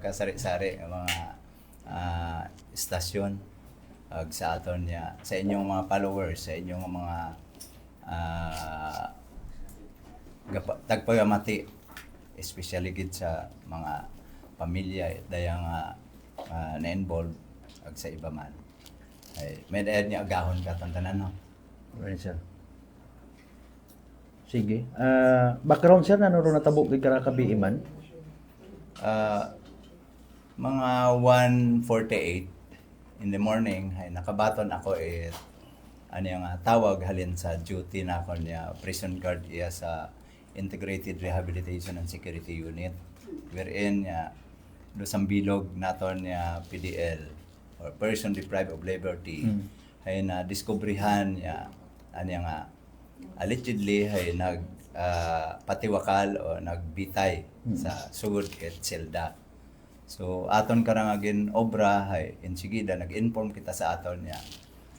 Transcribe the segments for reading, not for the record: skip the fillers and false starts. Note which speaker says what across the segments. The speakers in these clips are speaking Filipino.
Speaker 1: kasari-sari nga mga istasyon sa aton niya sa inyong mga followers, sa inyong mga tagpagamati, especially gid sa mga pamilya dayang na-involve ag sa iba man. Ay may dayon niya agahon katong tanan no.
Speaker 2: Right, sir. Sige. Background sir, ano ro natabo kay karakabi man?
Speaker 1: Mga 1:48 in the morning ay nakabaton ako ano yung tawag halin sa duty na ako niya prison guard iya sa Integrated Rehabilitation and Security Unit wherein do sang bilog naton niya PDL or person deprived of liberty ay na diskubrihan niya ano nga allegedly ay patiwakal o nagbitay sa sugod ket selda. So aton karangagin obra hay insigida nag-inform kita sa aton niya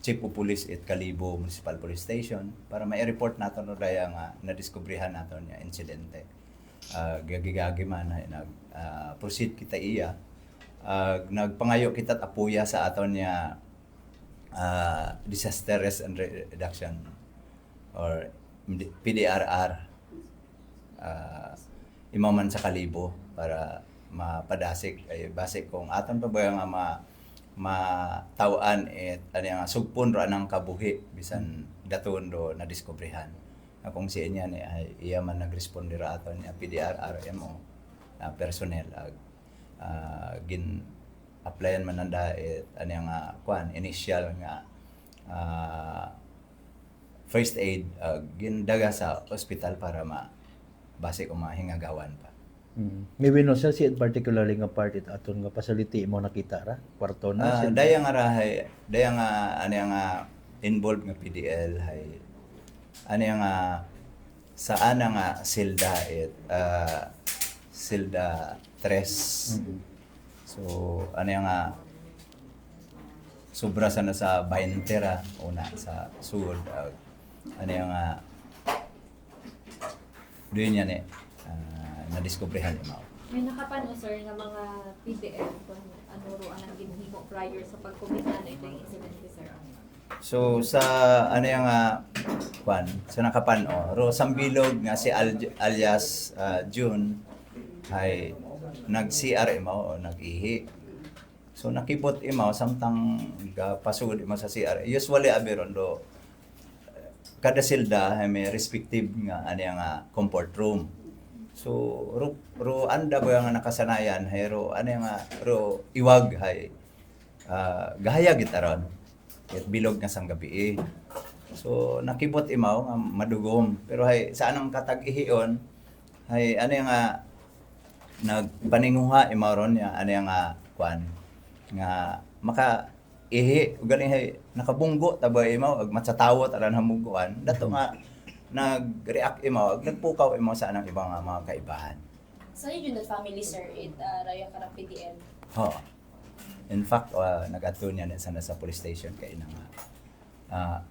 Speaker 1: Chief of Police at Kalibo Municipal Police Station para mai-report naton no daya nga nadiskubrihan naton niya insidente. Gagigagi man hay proceed kita iya. Nagpangayo kita apuya sa aton niya Disaster Risk and Reduction or PDRR imaman sa Kalibo para mapadasik ay base kung aton pa ba nga matawaan ano nga sugpon ra nang kabuhi bisan daton do na diskubrihan kung si niya ni ay iya man nagresponde ra aton niya PDRR MO personnel gin applyan man nanda ano nga initial nga first aid gindaga sa ospital para base kung mahingagawan pa.
Speaker 2: Maybe no sir, si particularly nga part it aton nga facility mo nakita ra kwarto na
Speaker 1: daya nga rahay daya nga ano nga involved nga PDL hay ano nga saan nga silda silda 3 so ano nga sobra sana sa 20 ra una sa sud ano nga doon yan na-discoveryhan mo.
Speaker 3: May nakapano sir nga mga PDL kung ano ro ang ginhimo prior sa pagkumita na itong incident sir?
Speaker 1: So sa ano nga sa nakapano ro sambilog nga si alias June ay nag-CR mo o nag-ihi. So nakibot imaw samtang pasugod imaw sa CR. Usually abiron do kada silda ay may respective nga ano nga comfort room. So ro anda ba nga nakasanayan hay ro ano nga ro iwag hay gahaya gitaron ket bilog nga sang gabi. So nakibot imaw nga madugom pero hay saan ang katag-ihion hay ano nga nagpaninguha imaw ron ya ano nga nga maka ihi galing hay nakabunggo tabay imaw ag matsatawot aran hamuguan dato nga nag-react imaw ag nagpukaw imaw sa anang ibang mga kaibahan.
Speaker 4: So yun yung family sir Raya Karang PDL.
Speaker 1: In fact nag-adto niya sana sa police station kay nang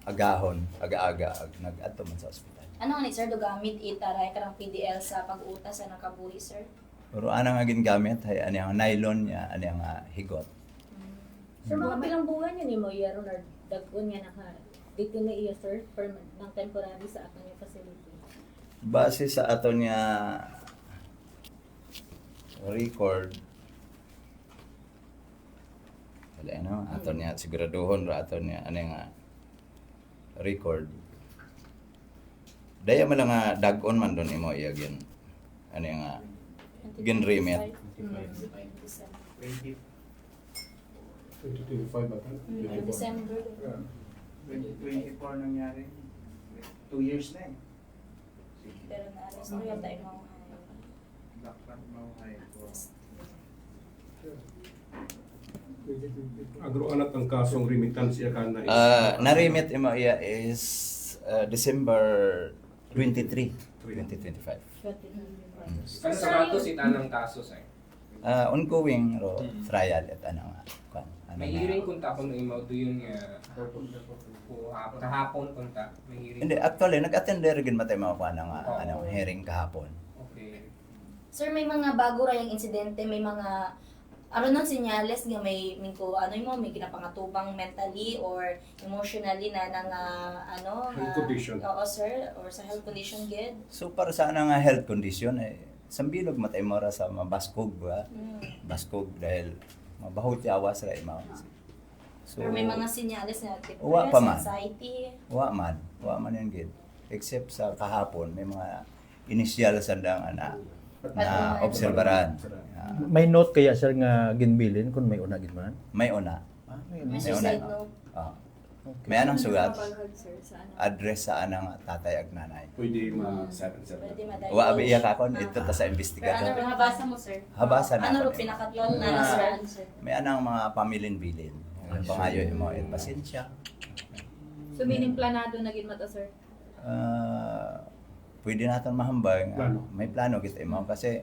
Speaker 1: agahon aga-aga nag-adto man sa ospital.
Speaker 4: Ano nga ni sir gamit Raya Karang PDL sa pag-uta sa nakabuhi sir?
Speaker 1: Pero ana nga gingamit hay ani nga nylon niya ani nga higot.
Speaker 3: Sir, mga pilang buwan yun mo yaron or dagon nga dito na iya sir ng temporary sa aton yung facility.
Speaker 1: Base sa aton niya record wala aton niya siguraduhon ra aton niya ano nga record daya man nga dag-on man don imo iya gin ano nga gin remit
Speaker 5: 2025 ba?
Speaker 4: December.
Speaker 6: 2024 nangyari. 2 years na
Speaker 4: Pero naalis mo yung tayo mo.
Speaker 6: Lockdown mauhay ko.
Speaker 5: Agro-anat ang kasong remittance kan na
Speaker 1: na-remit imo iya is December 23, 2025.
Speaker 7: Ano sa kato si tanang kaso sa
Speaker 1: Ongoing ro trial at ano nga
Speaker 7: may hearing kunta ko no imaw do yun nga kahapon kunta may hearing.
Speaker 1: Hindi actually nag-attend rin matay mga hearing kahapon.
Speaker 7: Okay.
Speaker 4: Sir, may mga bago ra yung insidente, may mga aron nang sinyales nga may mingko ano mo may ginapangatubang mentally or emotionally na nang
Speaker 5: Health condition.
Speaker 4: Oo sir, or sa health condition gid.
Speaker 1: So para sa nga health condition sambilog matay mo ra sa mabaskog ba? Baskog dahil mabahot yawa sa imaw. So
Speaker 4: Or may mga sinyales na
Speaker 1: Wa
Speaker 4: depressed,
Speaker 1: pa man.
Speaker 4: anxiety.
Speaker 1: wa man yan gid. Except sa kahapon may mga initial sandang na obserbaran.
Speaker 2: May note kaya sir nga ginbilin kung may una gid man?
Speaker 1: May una.
Speaker 4: May
Speaker 1: May
Speaker 4: suicide
Speaker 1: una.
Speaker 4: note.
Speaker 1: Ah. May anang sugat
Speaker 3: Mapalhag, sir, sa ano?
Speaker 1: address sa anang tatay ag nanay.
Speaker 5: Pwede ma-7
Speaker 4: Pwede ma-diagnose.
Speaker 1: Wa abi iya kakon ito ta sa
Speaker 4: Pero
Speaker 1: investigador.
Speaker 4: ano
Speaker 3: Nabasa mo, sir?
Speaker 1: Habasa na
Speaker 4: Ano
Speaker 1: ako
Speaker 4: ro
Speaker 1: eh.
Speaker 4: pinakatlot na sir?
Speaker 1: May anang mga pamilin bilin. Pangayo mo pasensya.
Speaker 3: So, meaning planado na gid mata, sir?
Speaker 1: Pwede natin mahambay nga
Speaker 5: Plano.
Speaker 1: may plano kita mo kasi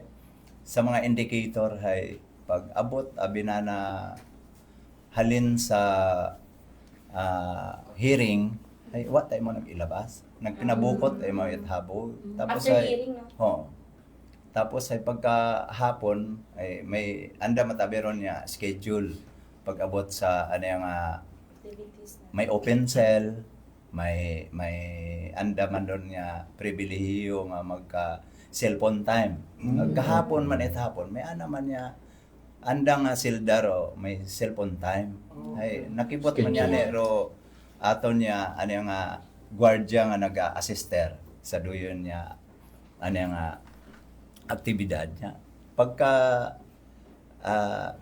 Speaker 1: sa mga indicator hay pag abot abi na halin sa hearing ay what tayo mo nag-ilabas nagpinabukot ay mo ithabo tapos
Speaker 4: After
Speaker 1: ay
Speaker 4: hearing, no?
Speaker 1: tapos ay pagka hapon ay may anda mataberon niya schedule pag abot sa ano yung
Speaker 4: Activities na.
Speaker 1: may open cell, may anda man doon nga pribilehiyo nga magka cellphone time. Kahapon man hapon, may ana man niya anda nga sildaro, may cellphone time. Ay nakibot man niya ro aton niya ano nga gwardiya nga naga-assister sa duyon niya ano nga aktibidad niya. Pagka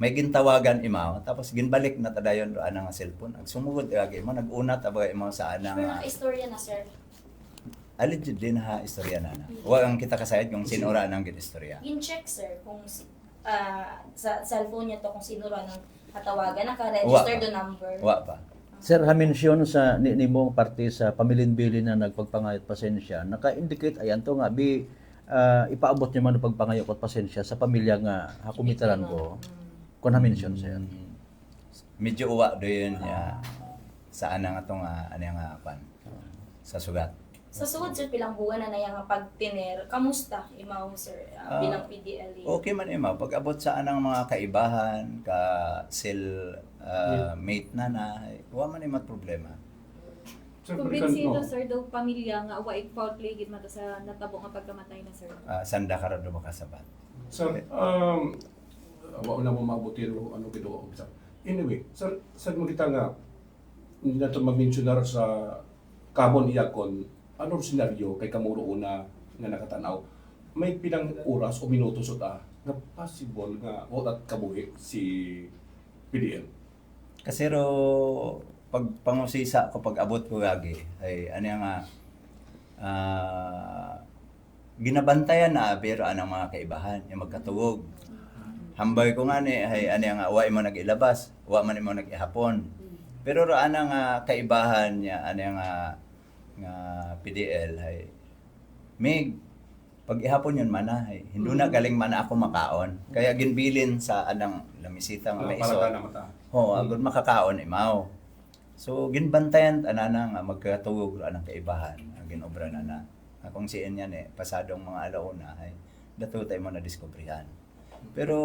Speaker 1: may gintawagan imaw tapos ginbalik na tadayon ro anang cellphone ag sumugod agi mo nag-una tabay mo sa anang
Speaker 4: Pero istorya na sir.
Speaker 1: alleged din ha istorya na. Wa ang kita kasayad kung sinura nang gid istorya.
Speaker 4: In-check sir kung sa cellphone niya to kung sino ra nang katawagan, naka-register
Speaker 1: Wa pa.
Speaker 4: the number.
Speaker 1: Wa pa.
Speaker 2: Sir, hamensyon sa nimong parte sa pamilinbili na nagpagpangayot pasensya, naka-indicate ayan to nga ipaabot niyo man ang pagpangayot at pasensya sa pamilya nga hakumitaran ko. Kung hamensyon sir.
Speaker 1: Medyo uwa do yun niya sa anang atong ano nga pan sa sugat.
Speaker 4: Sa suod sir pilang buwan na nayang pagtiner, kamusta imaw sir bilang PDLE?
Speaker 1: Okay man ima pag abot sa anang mga kaibahan ka cell mate na wa man imat problema.
Speaker 5: Sir,
Speaker 3: Kumbinsido, sir, daw pamilya nga wa foul play gid mata sa natabo nga pagkamatay na, sir.
Speaker 1: Sanda ka ra do makasabat.
Speaker 5: Sir, wala na mo mabuti ro ano kido. Anyway, sir, mo kita nga hindi na ito mag-mentionar sa kabon iyakon anong senaryo kay kamuro una nga nakatanaw. May pilang oras o minuto so ta nga possible nga at kabuhi si PDL.
Speaker 1: Kasi ro pag pangusisa ko pag abot ko lagi ay ano nga ginabantayan na pero anang mga kaibahan yung magkatuwog. Hambay ko nga ni ay ano nga wa mo nag-ilabas, wa man mo nag-ihapon. Pero ro anang kaibahan niya ano nga PDL ay may pag ihapon yun man ay hindi na galing man ako makaon. Kaya ginbilin sa anang lamisita nga may iso.
Speaker 5: Para na mata.
Speaker 1: Agud makakaon imaw. So ginbantayan anana nga magkatugog anang kaibahan ang ginobra na. Akong siin yan pasadong mga alauna ay dato tayo mo na diskubrihan. Pero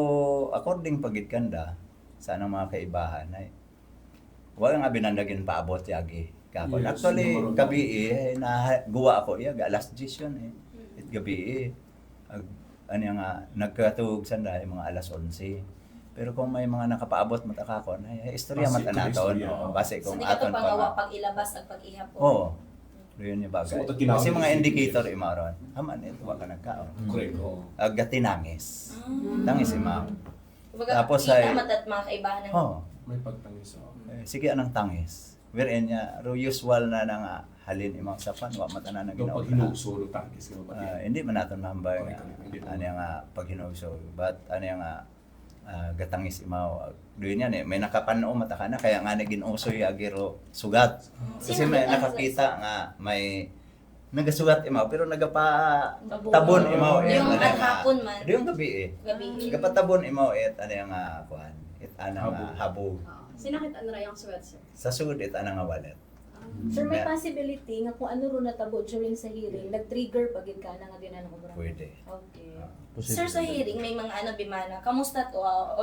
Speaker 1: according pagit kanda sa anang mga kaibahan ay wala nga binandagin paabot yagi. Kako
Speaker 5: Yes,
Speaker 1: actually
Speaker 5: numero
Speaker 1: gabi na guwa ako alas 10 yun It gabi ano nga nagkatugog sanda mga alas 11. Pero kung may mga nakapaabot matakakon, ay istorya
Speaker 5: Base
Speaker 1: mata naton.
Speaker 5: istorya.
Speaker 1: Base
Speaker 4: So
Speaker 1: kung
Speaker 4: di ka to
Speaker 1: aton
Speaker 4: pangawa
Speaker 1: pa.
Speaker 4: pag ilabas at pag ihapon.
Speaker 1: Oo. Doon yung bagay.
Speaker 5: So, kinawin
Speaker 1: Kasi mga
Speaker 5: si
Speaker 1: indicator
Speaker 5: CPS.
Speaker 1: imaron. Haman ito wa ka nagkaon.
Speaker 5: Correct. Oo.
Speaker 1: Agati nangis. Tangis imaw.
Speaker 4: Kumbaga,
Speaker 1: Tapos
Speaker 4: kita
Speaker 1: ay-
Speaker 4: matat mga kaibahan ng
Speaker 5: May pagtangis.
Speaker 1: Sige anang tangis. Wherein niya ro usual na nga halin imaw sa pan wa mata na
Speaker 5: Pag
Speaker 1: ginawa.
Speaker 5: hinugso ng tangis nga ba?
Speaker 1: Hindi man naton mahambay nga
Speaker 5: Correct, hindi.
Speaker 1: ano nga pag hinugso. But ano nga gatangis imaw. Doon yan may nakapano mata ka na kaya nga naging usoy agiro sugat. Kasi
Speaker 4: Sino
Speaker 1: may
Speaker 4: nag-
Speaker 1: nakakita nga may nagasugat imaw pero tabon imaw
Speaker 4: Yung
Speaker 1: ano nga-
Speaker 4: hapon man.
Speaker 1: Yung gabi
Speaker 4: Gabi.
Speaker 1: Gapatabon imaw ano nga kuan. It ana nga habog.
Speaker 3: Sinakit ano ra yung sweat, sir?
Speaker 1: Sa sud it ana nga wallet.
Speaker 3: Sir, may
Speaker 1: Yeah.
Speaker 3: possibility nga kung ano ro natabo during sa hearing, nag-trigger pag ka na nga din ang obra.
Speaker 1: Pwede.
Speaker 3: Okay.
Speaker 4: Sir, sa hearing, may mga ano, bimana, kamusta to?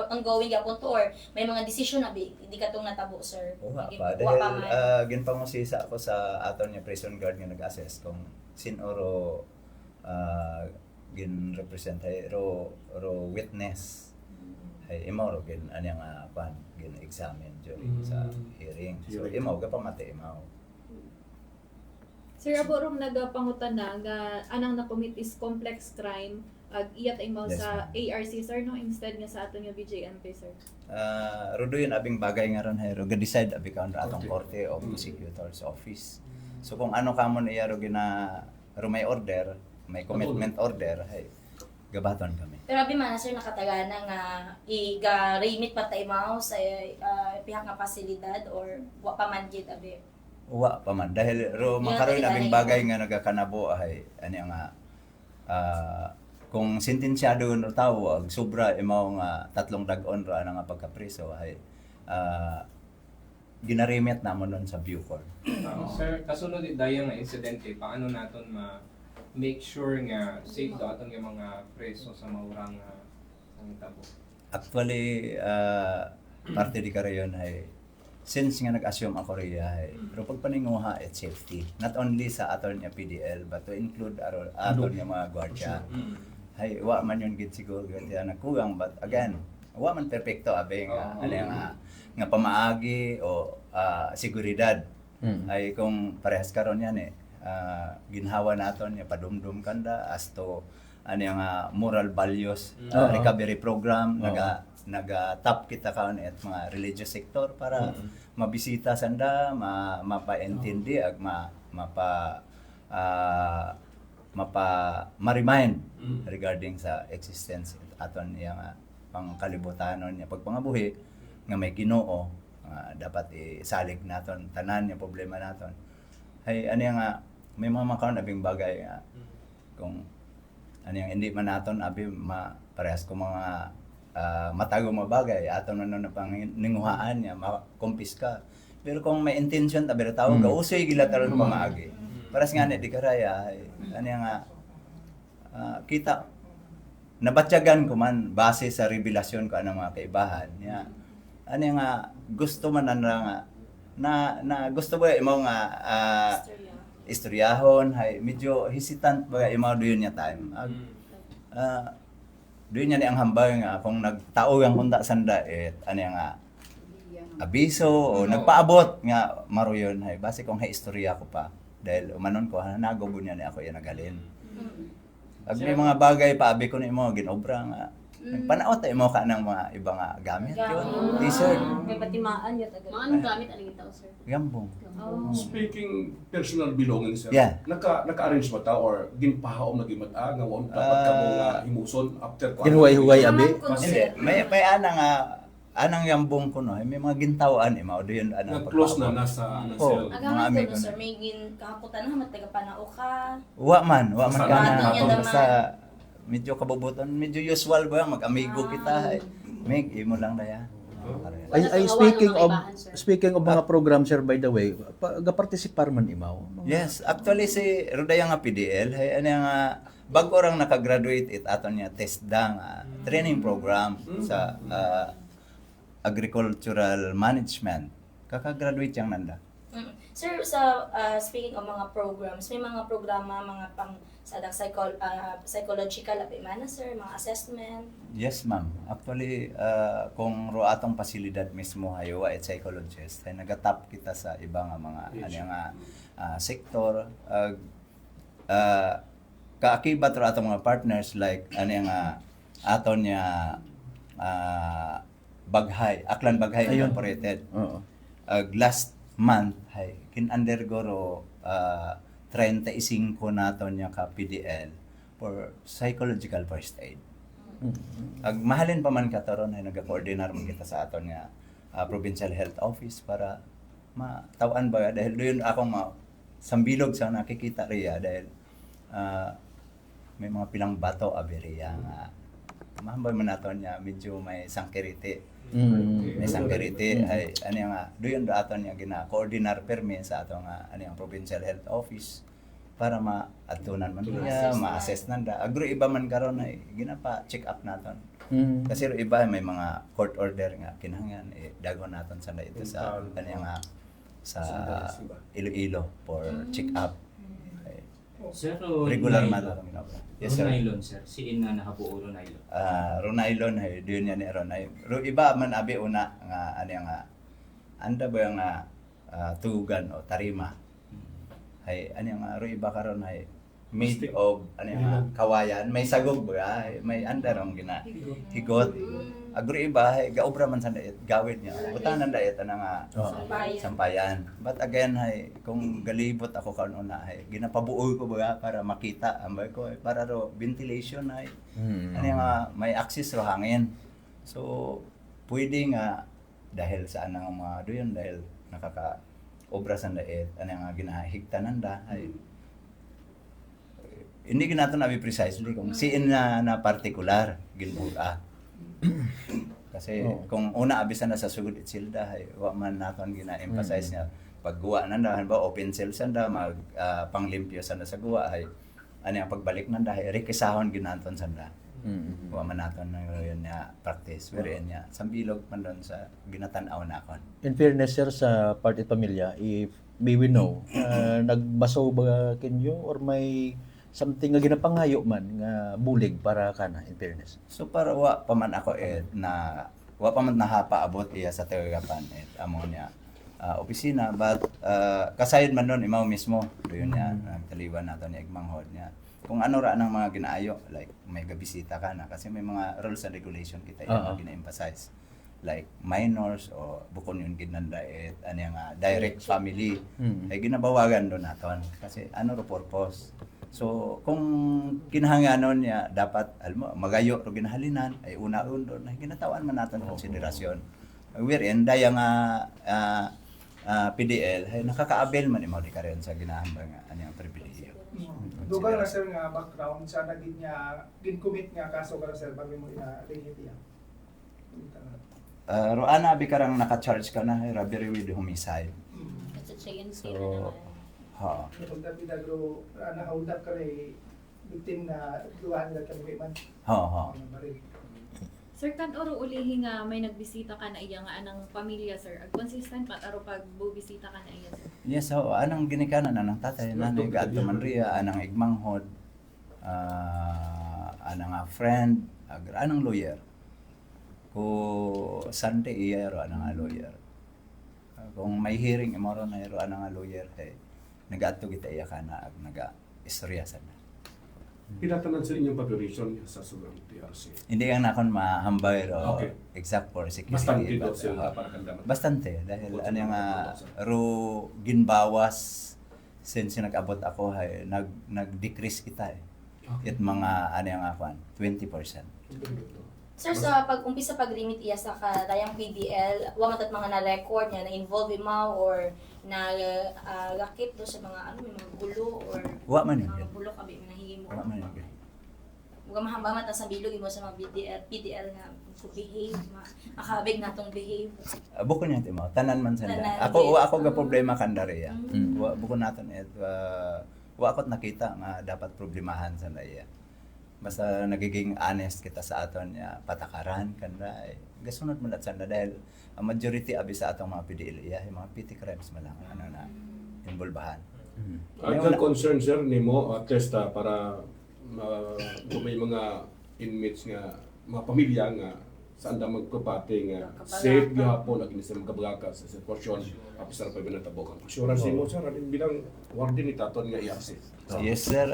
Speaker 4: Ongoing yapon to or may mga decision na hindi ka tong natabo, sir?
Speaker 1: Uwa
Speaker 4: Naging-
Speaker 1: pa.
Speaker 4: uwa
Speaker 1: Dahil
Speaker 4: man.
Speaker 1: ginpangusisa ako sa aton niya prison guard nga nag-assess kung sinoro gin-represent ro witness. Ay imo ro gin anya nga pan gin-examine during sa hearing. So
Speaker 5: Hearing.
Speaker 1: imo ka pamati imo.
Speaker 8: Sir, abo rom nagapangutan na nga anang na-commit is complex crime ag iyat imaw
Speaker 1: Yes,
Speaker 8: sa ARC sir no instead nga sa ato nga BJMP sir.
Speaker 1: Rudo yun abing bagay nga ron hay ro ga-decide abi ka atong
Speaker 5: Korte.
Speaker 1: korte o prosecutor's office. So kung ano ka mo iya ro gina ro may order, may commitment order hay gabaton kami.
Speaker 4: Pero bimana, sir, nakatagana nga i-remit pa tayo mo sa pihak nga pasilidad or wa pa man gid abi.
Speaker 1: Uwa pa man dahil ro
Speaker 4: Yeah,
Speaker 1: makaroon
Speaker 4: kailangan
Speaker 1: abing
Speaker 4: yun.
Speaker 1: bagay nga nagakanabo ay ano nga kung sentensyado no tawag sobra imaw nga 3 dag-on ro ana nga pagkapriso ay ginaremit namon nun sa Bucor.
Speaker 7: Sir, kasunod dayang nga insidente, paano naton ma-make sure nga safe daw atong yung mga preso sa maurang ang tabo?
Speaker 1: Actually parte di karayon ay since nga nag-assume ako riya ay pero pagpaninguha at safety not only sa aton nga PDL but to include aton nga mga gwardiya. Hay wa man yun gid siguro kaya nagkugang but again wa man perpekto abe nga ano nga pamaagi o seguridad ay kung parehas karon yan ginhawa naton nga padumdum kanda as to ano nga moral values recovery program naga-tap kita kaon at mga religious sector para mabisita sanda mapaintindi ag ma-remind regarding sa existence aton yang pangkalibutanon niya pagpangabuhi nga may Ginoo dapat isalig naton tanan yung problema naton hay ano nga may mga makaon abing bagay nga kung ano yang hindi man naton abi parehas ko mga matago mga bagay aton man na panninguhaan niya makumpiska pero kung may intention tabi tawag usoy gila taron pamaagi paras nga ni di karaya ano nga kita nabatyagan ko man base sa revelasyon ko ano mga kaibahan niya ano nga gusto man nga na gusto ba imo nga istoryahon hay medyo hesitant ba imo doon niya time doon niya ni ang hambay nga kung nagtao ang kunta sanda ano nga abiso o nagpaabot nga maruyon hay base kung hay istorya ko pa dahil umanon ko nagobo niya ni ako yan nagalin. Pag may mga bagay pa abi ko ni mo ginobra nga nagpanaot mo ka ng mga ibang gamit yun t-shirt
Speaker 3: May patimaan yun agad.
Speaker 8: Mga anong gamit alin itaw sir?
Speaker 1: gambong
Speaker 5: Speaking personal belongings, sir.
Speaker 1: Yeah.
Speaker 5: Naka-arrange ba ta or ginpahaom na gimata nga wa dapat ka mo nga himuson after ko.
Speaker 2: Hinuway-huway abi.
Speaker 1: hindi may ana nga anang yambong ko no may mga gintawaan mao doon anang
Speaker 5: Nag-close na nasa
Speaker 1: Oo.
Speaker 5: cell.
Speaker 1: Mga
Speaker 4: Agaman
Speaker 1: amigo
Speaker 4: ko,
Speaker 1: na.
Speaker 4: sir, may kahaputan na taga-panao ka.
Speaker 1: wa man
Speaker 5: Sa
Speaker 1: ka
Speaker 4: bato
Speaker 1: na
Speaker 4: niya naman.
Speaker 1: sa medyo kabubuton medyo usual ba mag-amigo kita may imo lang daya
Speaker 2: Ay speaking of mga program sir by the way, ga-participar man imaw.
Speaker 1: Yes, actually si Rodaya nga PDL hay ano nga bago orang nakagraduate it aton niya TESDA nga training program sa agricultural management. Kaka-graduate yang nanda.
Speaker 4: Sir, sa speaking of mga programs, may mga programa, mga pang sa psychological abi man sir, mga assessment.
Speaker 1: Yes, ma'am. Actually, kung ro atong pasilidad mismo hayo at psychologist, ay nagatap kita sa ibang mga ano nga sektor kaakibat ro atong mga partners like ano nga aton niya Baghay, Aklan Baghay Incorporated.
Speaker 2: Oo.
Speaker 1: Last month hay kin-undergo ro 35 naton niya ka PDL for psychological first aid. Ag mahalin pa man kataron ay naga-coordinar man kita sa aton nga provincial health office para matawan ba dahil doon akong sambilog sa nakikita riya dahil may mga pilang bato aberiya nga mahambay man naton niya medyo may sangkiriti
Speaker 2: Mm.
Speaker 1: May security ay ano nga doon do aton nga gina-coordinar permi sa ato nga ano yung provincial health office para ma-atunan man niya, ma-assess nanda. Agro iba man karon ay ginapa check up naton.
Speaker 2: Mm.
Speaker 1: Kasi ro iba may mga court order nga kinahanglan dagon naton sa ito sa ano nga sa Iloilo for check up. Ay,
Speaker 9: Sir,
Speaker 1: regular man ang ginagawa. Yes sir.
Speaker 9: Nylon, sir. Siin na nakabuo ro nylon.
Speaker 1: Ronylon ay doon yan ni Ronay. Ro iba man abi una nga ano nga anda ba nga tugan o tarima. Ay ano nga ro iba karon ay made of ano nga kawayan, may sagog ba ay may anda rong gina higot. Agro iba ay gaobra man sa daet gawid niya. Butanan daet ana nga sampayan. But again ay kung galibot ako karon una ay ginapabuoy ko ba para makita ambay ko ay para ro ventilation ay ano nga may access ro hangin. So pwede nga dahil sa anang mga doyon dahil nakaka obra sa daet ano nga ginahigtanan da ay hindi ginato na precisely kung siin na particular ginbuka. Kasi kung una abisan na sa sugod itsilda ay wa man naton gina-emphasize niya pagguwa nanda ba open cell sanda mag panglimpyo sanda sa guwa ay ano ang pagbalik nanda ay rekisahon ginaton sanda. Wa man naton na yun nga practice wherein niya sambilog man doon sa ginatan-aw nakon.
Speaker 2: In fairness sir sa party pamilya, if may we know, nagbaso ba kinyo or may something nga ginapangayo man nga bulig para kana in fairness?
Speaker 1: So para wa pa man ako na wa pa man nahapaabot iya sa tagagapan amo niya opisina but kasayod man nun imaw mismo doon niya nagtaliwan nato ni Igmanghod niya kung ano ra nang mga ginaayo like may gabisita ka na kasi may mga rules and regulation kita yung gina-emphasize like minors o bukon yun ginanda ano nga direct family ay ginabawagan doon naton kasi ano ro purpose. So kung kinahanglanon niya dapat almo magayo ro ginahalinan ay una-un doon ay ginatawan man naton konsiderasyon. Wherein daya nga PDL ay nakakaabel man imo di karon sa ginahambang nga ano yung pribilehyo.
Speaker 10: Dugang na sir nga background sa naging niya gin-commit nga kaso ka sir bago mo ina-rehit yan.
Speaker 1: Ro ana abi karang naka-charge ka na robbery with homicide.
Speaker 3: Kasi siya yun
Speaker 1: So,
Speaker 3: sila naman.
Speaker 1: ha.
Speaker 10: Kung dapat nagro na-hold up ka rin victim na duwan nila kami man.
Speaker 1: Ha.
Speaker 8: Sir, kan oro ulihi nga may nagbisita ka na iya nga anang pamilya sir. Ag consistent pat aro pag bubisita ka na iya sir.
Speaker 1: Yes, so anang ginikanan anang tatay nanay gaadto man riya anang Igmanghod anang friend anang lawyer. Ko Sunday iya ro anang lawyer. Kung may hearing imo ro na ro anang lawyer ay nagaadto kita iya kana ag naga-istorya sana.
Speaker 5: Pinatanan sa inyong population sa Sugang TRC.
Speaker 1: Hindi ang nakon mahambay ro
Speaker 5: Okay.
Speaker 1: exact for security.
Speaker 5: Bastante
Speaker 1: but,
Speaker 5: daw sila para kandaman.
Speaker 1: Bastante dahil ano nga ro ginbawas since nag-abot ako ay nag-decrease kita It mga ano nga kwan 20%.
Speaker 4: Sir, sa pag-umpisa pag-remit iya sa kadayang PDL, wa matat mga na-record niya, na-involve mo or na-rakip do sa mga may mga gulo or
Speaker 1: Wa man yun.
Speaker 4: mga gulo kabi nahihi mo.
Speaker 1: Wa man yun.
Speaker 4: Huwag mahambaman ta sa bilog mo sa mga PDL nga to behave, makabig natong behave.
Speaker 1: Buko niya timo tanan man sanda.
Speaker 4: Tanan,
Speaker 1: Ako
Speaker 4: yes.
Speaker 1: ga problema kandariya.
Speaker 4: Mm.
Speaker 1: Buko naton wa akot nakita nga dapat problemahan sanda iya. Basta nagiging honest kita sa aton patakaran kanda gasunod man at sanda dahil ang majority abi sa atong mga PDL iya mga petty crimes man lang ano na involbahan.
Speaker 5: Ang concern sir nimo at least para kung may mga inmates nga mga pamilya nga saan da magpapati nga safe gihapon ag sa magkabagaka sa sitwasyon tapos sa pa binatabok ang assurance nimo sir bilang warden ni taton nga i-assist.
Speaker 1: Yes sir,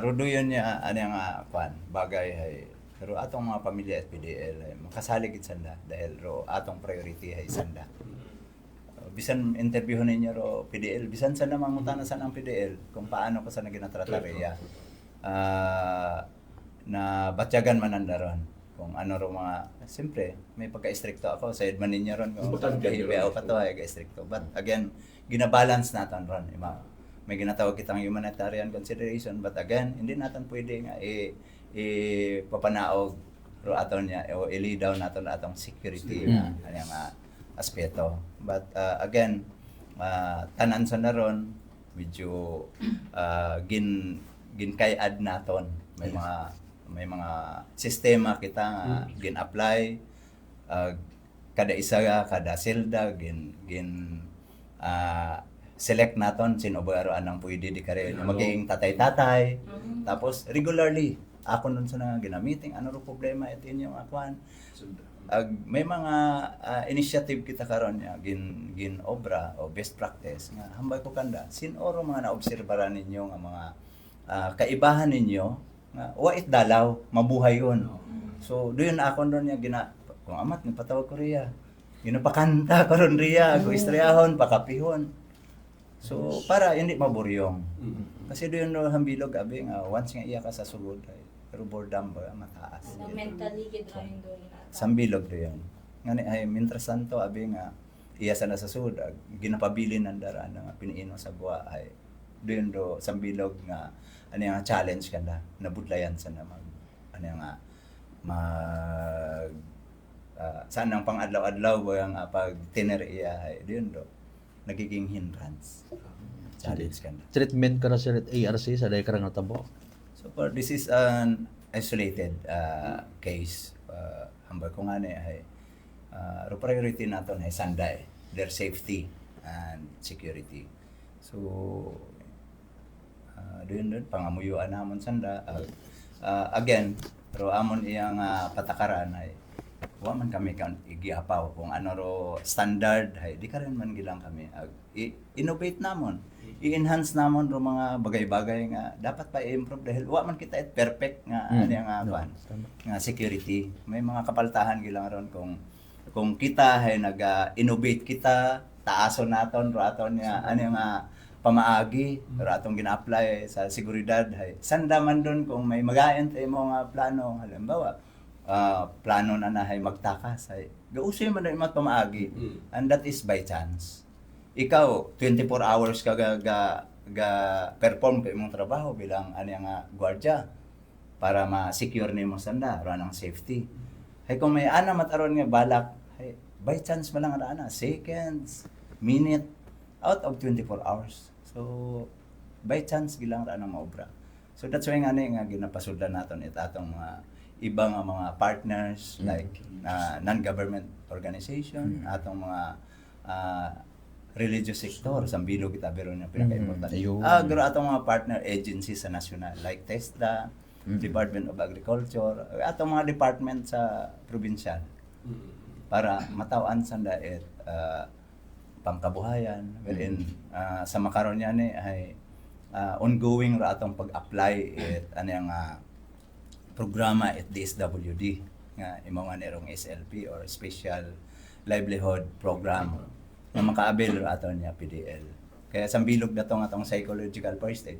Speaker 1: rudo yun niya ano nga kwan bagay hay pero atong mga pamilya at PDL ay makasalig sanda dahil ro atong priority hay sanda. Bisan interviewon ninyo ro PDL, bisan sa namang mutana sa ang PDL kung paano ko sa naginatratareya. Na batyagan man andaron kung ano ro mga siyempre may pagka-stricto ako sa man ninyo ron kung kahibi ako kato ay ka-stricto but again gina-balance naton ron may ginatawag kitang humanitarian consideration but again hindi natin pwede nga papanaog ro aton niya o ili down naton atong security na kanang aspeto. But again, tanan sa naron medyo ginkay-ad naton. May mga sistema kita nga gin-apply kada isa kada selda gin select naton sino ba aro anang pwede di kare magiging tatay-tatay. Tapos regularly ako nun sa nga ginamiting ano ro problema ito inyong akuan. May mga initiative kita karon ya gin obra o best practice nga hambay ko kanda sinoro mga naobserbahan ninyo nga mga kaibahan ninyo nga wa it dalaw mabuhay yon. So doon ako ron ya kung amat ni patawag ko riya ginapakanta karon riya go istrayahon pakapihon. So para hindi maburyong. Kasi doon no hambilog abi nga once nga iya ka sa sugod ay pero boredom ba mataas.
Speaker 4: Mentally gidrain doon.
Speaker 1: Sambilog do yan. Ngani ay mientras tanto abi nga iya sa nasasud ginapabilin ng dara nga piniino sa buwa ay doon do sambilog nga ano nga challenge kanda nabudlayan sa na mag ano nga mag saan ang pang-adlaw-adlaw ba nga pag tiner iya ay doon do nagiging hindrance. Challenge kanda.
Speaker 2: Treatment ka na sa ARC sa day karang natabo.
Speaker 1: So for this is an isolated case. Hambay ko nga ni ay priority naton ay sanday, their safety and security. So doon pangamuyuan namon sanda. Again, pero amon iyang patakaran ay wa man kami kan igiapaw kung ano ro standard ay di ka rin man gilang kami innovate namon i-enhance namon ro mga bagay-bagay nga dapat pa i-improve dahil wa man kita it perfect nga ano nga nga security may mga kapaltahan gilang ron kung kita ay nag-innovate kita taason naton ro aton nga ano nga pamaagi ro atong gina-apply sa seguridad ay sanda man don kung may magayon tayo mga plano halimbawa plano na nahay magtakas ay gausin man na imong pamaagi and that is by chance. Ikaw 24 hours ka ga perform kay imong trabaho bilang ani nga gwardiya para ma-secure nimo sanda ro ang safety. Hay kung may ana mataron nga balak hay by chance man lang ana seconds, minute out of 24 hours. So by chance gilang ra na maobra. So that's why nga ginapasudlan naton atong ibang mga partners like non-government organization atong mga religious sector sambilog kita pero na pinaka-importante. Garo atong mga partner agencies sa national like TESDA, Department of Agriculture, atong mga department sa provincial para matawan sa daet pangkabuhayan wherein sa makaron yan ay ongoing ra atong pag-apply ano yung programa at DSWD nga imo nga nerong SLP or Special Livelihood Program nga makaabel ra aton niya PDL. Kaya sambilog dato nga atong psychological first aid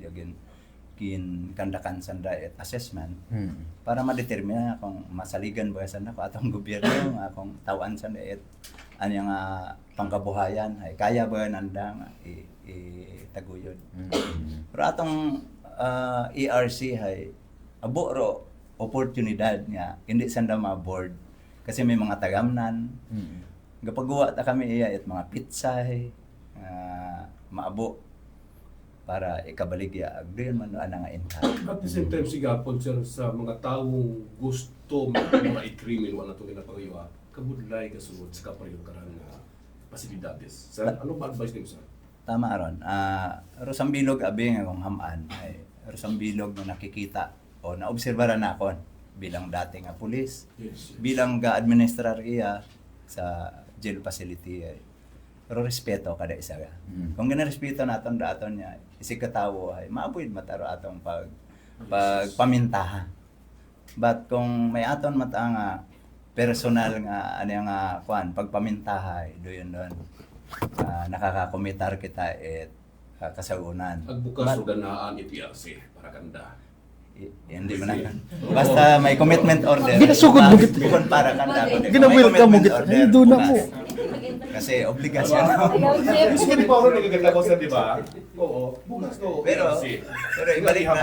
Speaker 1: kin kandakan sa diet assessment para ma-determine kung masaligan ba sa nako atong gobyerno nga kung tawan sa diet ano nga pangkabuhayan ay kaya ba nanda nga itaguyod. Pero atong ERC ay abo ro oportunidad nga hindi sanda ma-board kasi may mga tagamnan. Gapagawa ta kami iya at mga pitsay maabo para ikabaligya agdiyon man ana nga income.
Speaker 5: At the same time sigapon sir sa mga taong gusto ma-i-criminal wala to ginapagawa kabudlay kasunod sa kapareho karang pasilidades. Sir, ano ba advice niyo sir?
Speaker 1: Tama aron. Rosambilog abi nga kung haman ay Rosambilog na nakikita o naobserbaran na ako bilang dati nga pulis, bilang ga-administrar iya sa jail facility ay pero respeto kada isa ga. Kung ginarespeto naton daton niya isig katawo ay maabuid mataro atong pagpamintaha. But kung may aton mata nga personal nga ano nga kuan pagpamintahay doyon nakakakomitar kita kasagunan.
Speaker 5: Agbukas o ganaan iti-RC para kanda.
Speaker 1: Hindi man na. Basta may commitment order.
Speaker 2: Ginasugod mo git.
Speaker 1: Bukod para kanda.
Speaker 2: Ginawil ka mo git. Ay, doon na mo.
Speaker 1: Kasi obligasyon.
Speaker 3: Ayaw, sir.
Speaker 5: Gusto ni Paolo nagaganda ko sir, di ba? Oo. Bukas to.
Speaker 1: Pero ibalik na.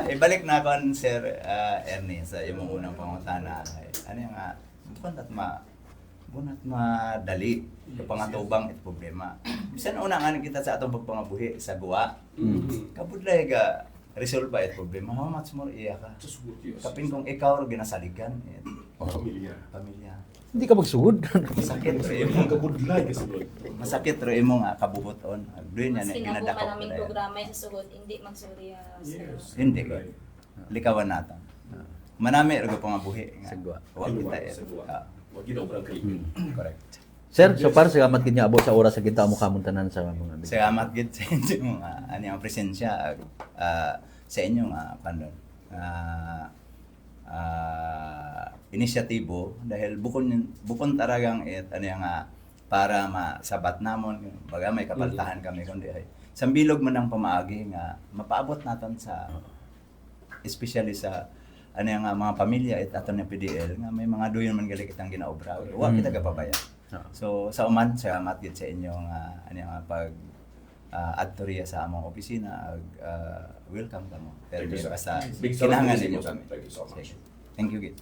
Speaker 1: Ibalik na kon Sir Ernie sa imong unang pangutana. Ano nga bunat madali pangatubang it problema. Bisan una nga kita sa atong pagpangabuhi sa guwa. Kabudlay ga resolve it problema. How much more iya ka? Kapin kung ikaw ro ginasaligan
Speaker 5: Pamilya.
Speaker 1: pamilya.
Speaker 2: Hindi ka magsugod.
Speaker 1: Masakit ro imong
Speaker 5: Kabudlay kasi.
Speaker 1: masakit ro imong kabubuton. Doon yan
Speaker 4: Mas
Speaker 1: ang
Speaker 4: pinaguman
Speaker 1: ginadakop
Speaker 4: namin
Speaker 1: na.
Speaker 4: programa yung sa sugod, hindi magsurya.
Speaker 5: Yes.
Speaker 1: Hindi. Likawan natin. Manami ro pangabuhi nga.
Speaker 2: Sa guwa.
Speaker 1: Wa kita
Speaker 5: Sa guwa.
Speaker 1: ah,
Speaker 5: Wag ginaobrang krimen.
Speaker 1: correct.
Speaker 2: Sir, so para sa kamat kanya abot sa oras sa kita mo kamuntanan sa mga
Speaker 1: Salamat gid sa inyong ang presensya sa inyong kanon. Inisyatibo dahil bukon taragang para masabat namon baga may kapaltahan kami kundi ay sambilog man ang pamaagi nga mapaabot naton sa especially sa mga pamilya aton ng PDL nga may mga duyon man gali kitang ginaobra wa kita gapabaya. So sa uman salamat gid sa inyong pag adtoriya sa among opisina welcome kamo. Pero
Speaker 5: Thank you, sir.
Speaker 1: basta
Speaker 5: Big salamat
Speaker 1: kinahanglan
Speaker 5: sa inyo,
Speaker 1: ninyo
Speaker 5: sir.
Speaker 1: kami.
Speaker 5: Thank you so much.
Speaker 1: Thank you gid.